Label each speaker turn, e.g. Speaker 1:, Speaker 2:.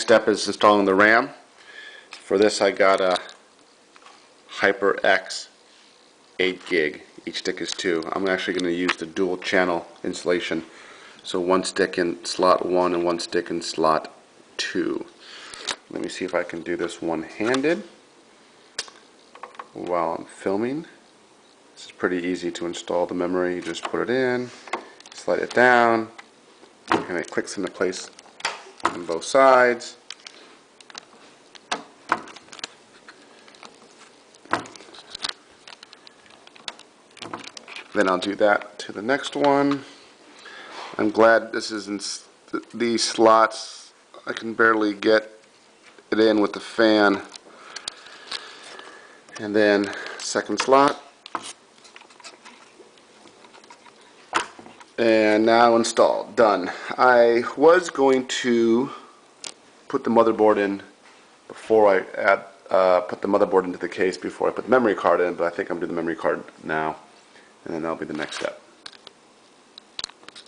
Speaker 1: step is installing the RAM. For this I got a HyperX 8 gig. Each stick is 2. I'm actually going to use the dual channel installation. So one stick in slot 1 and one stick in slot 2. Let me see if I can do this one-handed while I'm filming. This is pretty easy to install the memory. You just put it in, slide it down, and it clicks into place on both sides. Then I'll do that to the next one. I'm glad this is in these slots. I can barely get it in with the fan. And then second slot. And now installed. Done. I was going to put the motherboard in before I put the motherboard into the case before I put the memory card in, but I think I'm doing the memory card now, and then that'll be the next step.